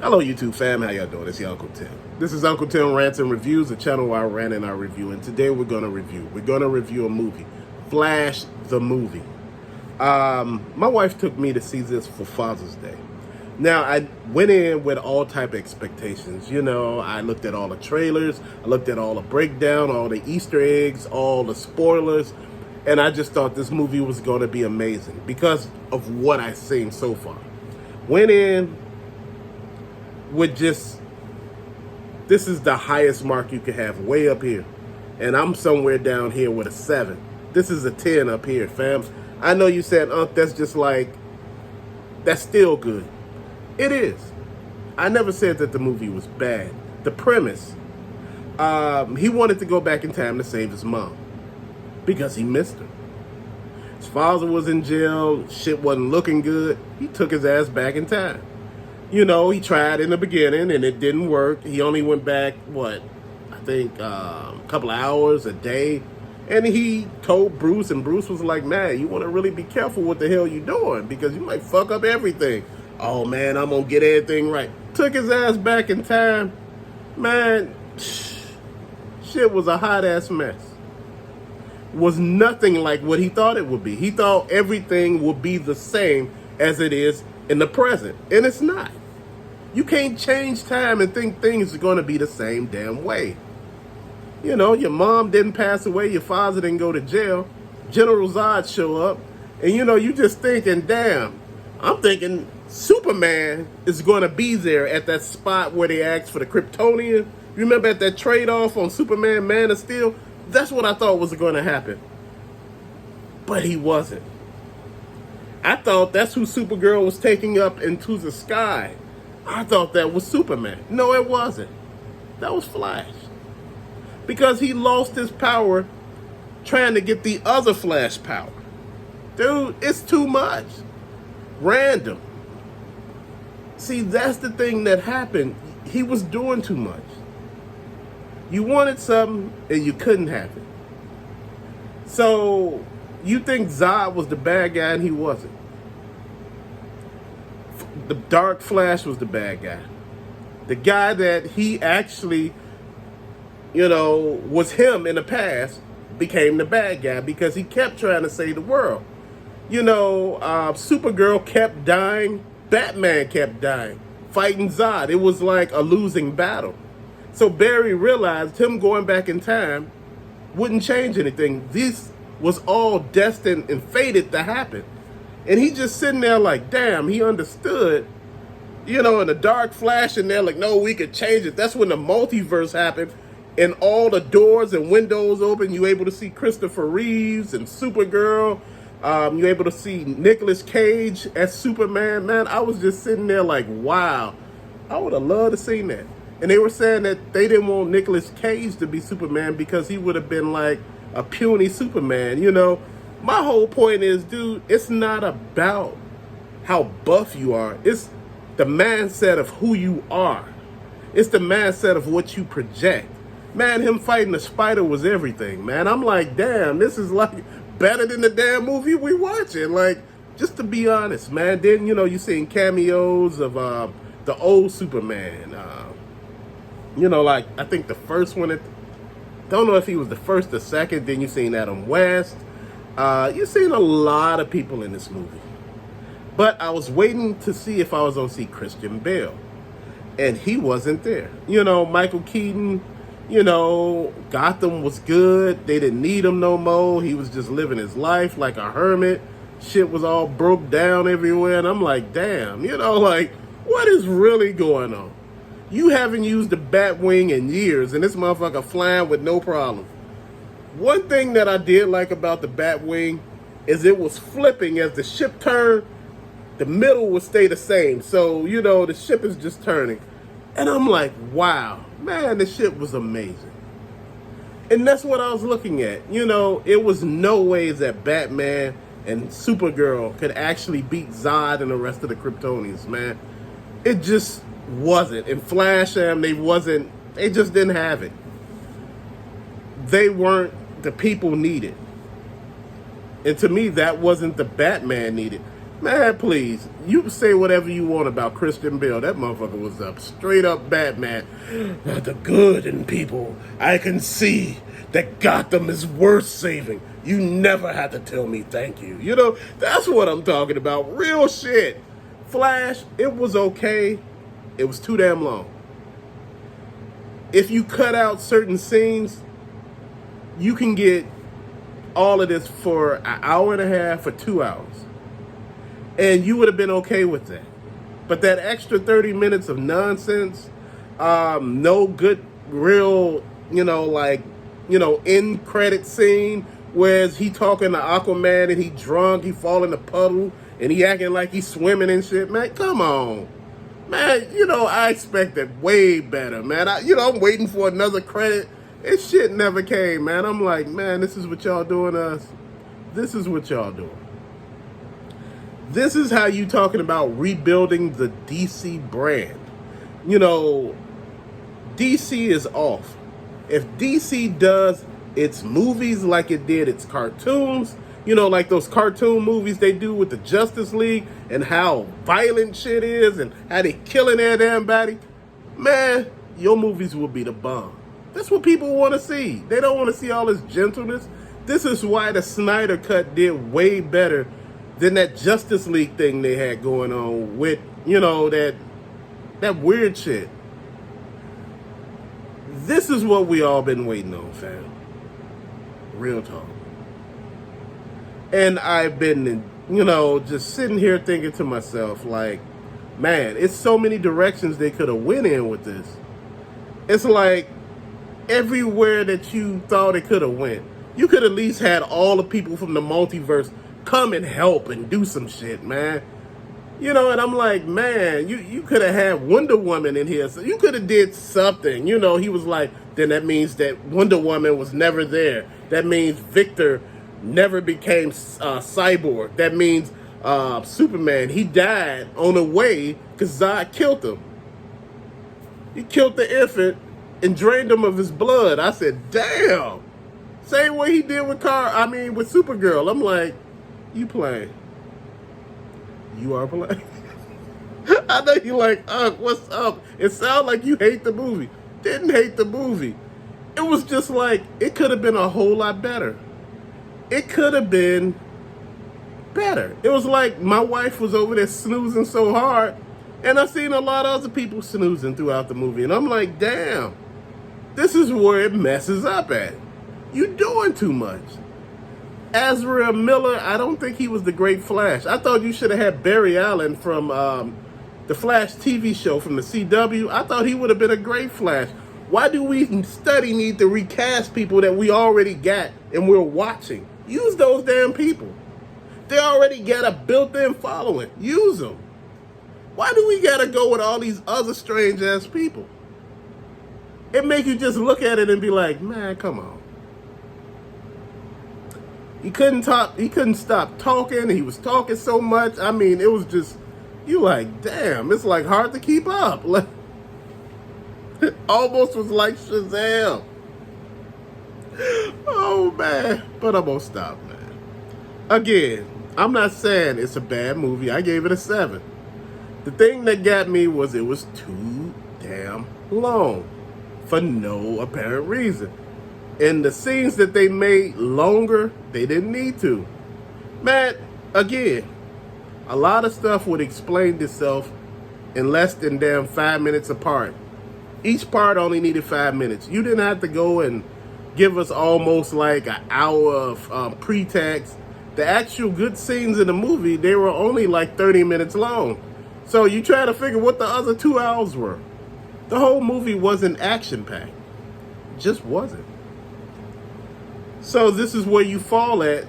Hello YouTube fam, how y'all doing? It's your Uncle Tim. This is Uncle Tim Rants and Reviews, a channel where I rant and I review. And today we're gonna review a movie, Flash the movie. My wife took me to see this for Father's Day. Now I went in with all type of expectations. You know, I looked at all the trailers, I looked at all the breakdown, all the Easter eggs, all the spoilers, and I just thought this movie was gonna be amazing because of what I've seen so far. Went in with just, this is the highest mark you could have, way up here. And I'm somewhere down here with a 7. This is a 10 up here, fam. I know you said, that's just like, that's still good. It is. I never said that the movie was bad. The premise, he wanted to go back in time to save his mom because he missed her. His father was in jail, shit wasn't looking good. He took his ass back in time. You know, he tried in the beginning and it didn't work. He only went back, I think a couple of hours a day. And he told Bruce, and Bruce was like, man, you want to really be careful what the hell you doing because you might fuck up everything. Oh, man, I'm going to get everything right. Took his ass back in time. Man, shit was a hot-ass mess. Was nothing like what he thought it would be. He thought everything would be the same as it is in the present, and it's not. You can't change time and think things are going to be the same damn way. You know, your mom didn't pass away, your father didn't go to jail, General Zod show up, and you know, you just thinking, damn, I'm thinking Superman is going to be there at that spot where they asked for the Kryptonian. Remember at that trade-off on Superman Man of Steel? That's what I thought was going to happen. But he wasn't. I thought that's who Supergirl was taking up into the sky. I thought that was Superman. No, it wasn't. That was Flash. Because he lost his power trying to get the other Flash power. Dude, it's too much. Random. See, that's the thing that happened. He was doing too much. You wanted something and you couldn't have it. So you think Zod was the bad guy and he wasn't. The Dark Flash was the bad guy. The guy that he actually, was him in the past became the bad guy because he kept trying to save the world. Supergirl kept dying. Batman kept dying. Fighting Zod. It was like a losing battle. So Barry realized him going back in time wouldn't change anything. This was all destined and fated to happen. And he just sitting there like, damn, he understood, and the Dark Flash in there like, no, we could change it. That's when the multiverse happened and all the doors and windows open. You able to see Christopher Reeves and Supergirl. You able to see Nicolas Cage as Superman. Man, I was just sitting there like, wow, I would have loved to seen that. And they were saying that they didn't want Nicolas Cage to be Superman because he would have been like a puny Superman, My whole point is, dude, it's not about how buff you are. It's the mindset of who you are. It's the mindset of what you project. Man, him fighting the spider was everything, man. I'm like, damn, this is like better than the damn movie we watching. Like, just to be honest, man. Then, you seen cameos of the old Superman. Like, I think the first one, don't know if he was the first or second. Then you seen Adam West. You've seen a lot of people in this movie. But I was waiting to see if I was going to see Christian Bale. And he wasn't there. Michael Keaton, Gotham was good. They didn't need him no more. He was just living his life like a hermit. Shit was all broke down everywhere. And I'm like, damn, what is really going on? You haven't used the Batwing in years, and this motherfucker flying with no problem. One thing that I did like about the Batwing is it was flipping as the ship turned. The middle would stay the same. So, the ship is just turning. And I'm like, wow, man, the ship was amazing. And that's what I was looking at. It was no ways that Batman and Supergirl could actually beat Zod and the rest of the Kryptonians, man. It just wasn't. And Flash, they just didn't have it. They weren't the people needed. And to me, that wasn't the Batman needed. Man, please. You say whatever you want about Christian Bale. That motherfucker was up straight up Batman. The good in people. I can see that Gotham is worth saving. You never had to tell me thank you. You know, that's what I'm talking about. Real shit. Flash, it was okay. It was too damn long. If you cut out certain scenes, you can get all of this for an hour and a half or 2 hours. And you would have been okay with that. But that extra 30 minutes of nonsense, no good, real, end credit scene, whereas he talking to Aquaman and he drunk, he fall in the puddle, and he acting like he's swimming and shit. Man, come on. Man, I expected way better, man. I'm waiting for another credit. This shit never came, man. I'm like, man, this is what y'all doing to us. This is what y'all doing. This is how you talking about rebuilding the DC brand. DC is off. If DC does its movies like it did its cartoons, like those cartoon movies they do with the Justice League and how violent shit is and how they killing everybody, man, your movies will be the bomb. That's what people want to see. They don't want to see all this gentleness. This is why the Snyder Cut did way better than that Justice League thing they had going on with, that weird shit. This is what we all been waiting on, fam. Real talk. And I've been, just sitting here thinking to myself, like, man, it's so many directions they could have went in with this. It's like everywhere that you thought it could have went, you could at least had all the people from the multiverse come and help and do some shit, man. And I'm like, man, you could have had Wonder Woman in here. So you could have did something. He was like, then that means that Wonder Woman was never there. That means Victor never became Cyborg. That means Superman, he died on the way because Zod killed him. He killed the infant and drained him of his blood. I said, damn. Same way he did with with Supergirl. I'm like, you playing. You are playing. I know you like, what's up? It sounds like you hate the movie. Didn't hate the movie. It was just like, it could have been a whole lot better. It could have been better. It was like my wife was over there snoozing so hard, and I seen a lot of other people snoozing throughout the movie, and I'm like, damn, this is where it messes up at. You doing too much. Ezra Miller, I don't think he was the great Flash. I thought you should have had Barry Allen from the Flash TV show from the CW. I thought he would have been a great Flash. Why do we need to recast people that we already got and we're watching? Use those damn people. They already got a built-in following. Use them. Why do we gotta go with all these other strange-ass people? It make you just look at it and be like, man, come on. He couldn't stop talking. He was talking so much. I mean, it was just, you like, damn, it's like hard to keep up. Like, it almost was like Shazam. Oh, man. But I'm going to stop, man. Again, I'm not saying it's a bad movie. I gave it a 7. The thing that got me was it was too damn long for no apparent reason. And the scenes that they made longer, they didn't need to. Man, again, a lot of stuff would explain itself in less than damn 5 minutes apart. Each part only needed 5 minutes. You didn't have to go and give us almost like an hour of pretext. The actual good scenes in the movie, they were only like 30 minutes long. So you try to figure what the other 2 hours were. The whole movie wasn't action-packed. Just wasn't. So this is where you fall at.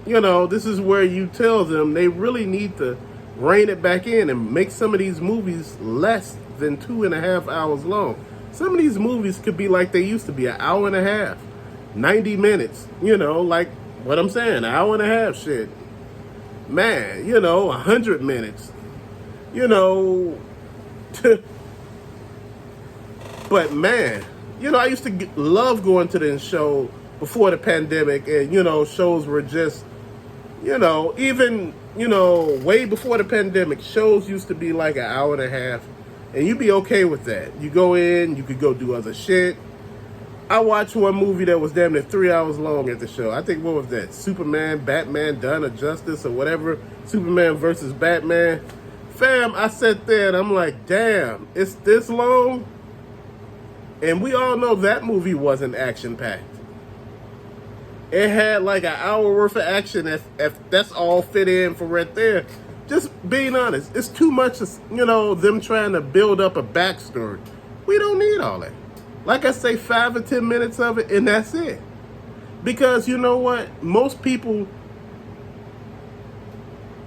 This is where you tell them they really need to rein it back in and make some of these movies less than 2.5 hours long. Some of these movies could be like they used to be, an hour and a half, 90 minutes, like what I'm saying, an hour and a half shit. Man, 100 minutes, but man, I used to love going to the show before the pandemic, and shows were just, Even, way before the pandemic, shows used to be like an hour and a half, and you'd be okay with that. You go in, you could go do other shit. I watched one movie that was damn near 3 hours long at the show. I think, what was that? Superman, Batman, Dawn of Justice, or whatever. Superman versus Batman. Fam, I sat there and I'm like, damn, it's this long? And we all know that movie wasn't action-packed. It had like an hour worth of action if that's all fit in for right there. Just being honest, it's too much, them trying to build up a backstory. We don't need all that. Like I say, 5 or 10 minutes of it, and that's it. Because you know what? Most people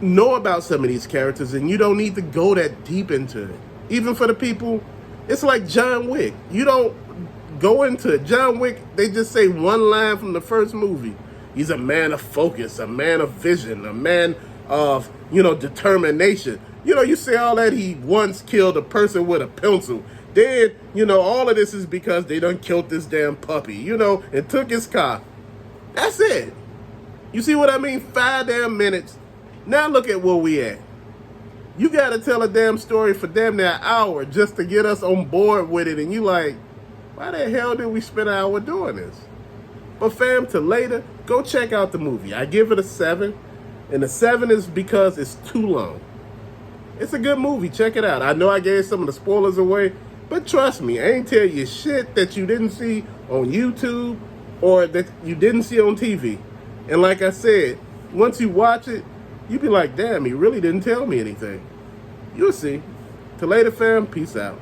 know about some of these characters, and you don't need to go that deep into it. Even for the people, it's like John Wick. You don't go into it. John Wick, they just say one line from the first movie. He's a man of focus, a man of vision, a man of, determination. You say all that, he once killed a person with a pencil. Then, all of this is because they done killed this damn puppy, and took his car. That's it. You see what I mean? 5 damn minutes. Now look at where we at. You got to tell a damn story for damn near an hour just to get us on board with it. And you like, why the hell did we spend an hour doing this? But fam, to later, go check out the movie. I give it a 7. And the 7 is because it's too long. It's a good movie. Check it out. I know I gave some of the spoilers away. But trust me, I ain't tell you shit that you didn't see on YouTube or that you didn't see on TV. And like I said, once you watch it, you be like, damn, he really didn't tell me anything. You'll see. Till later, fam. Peace out.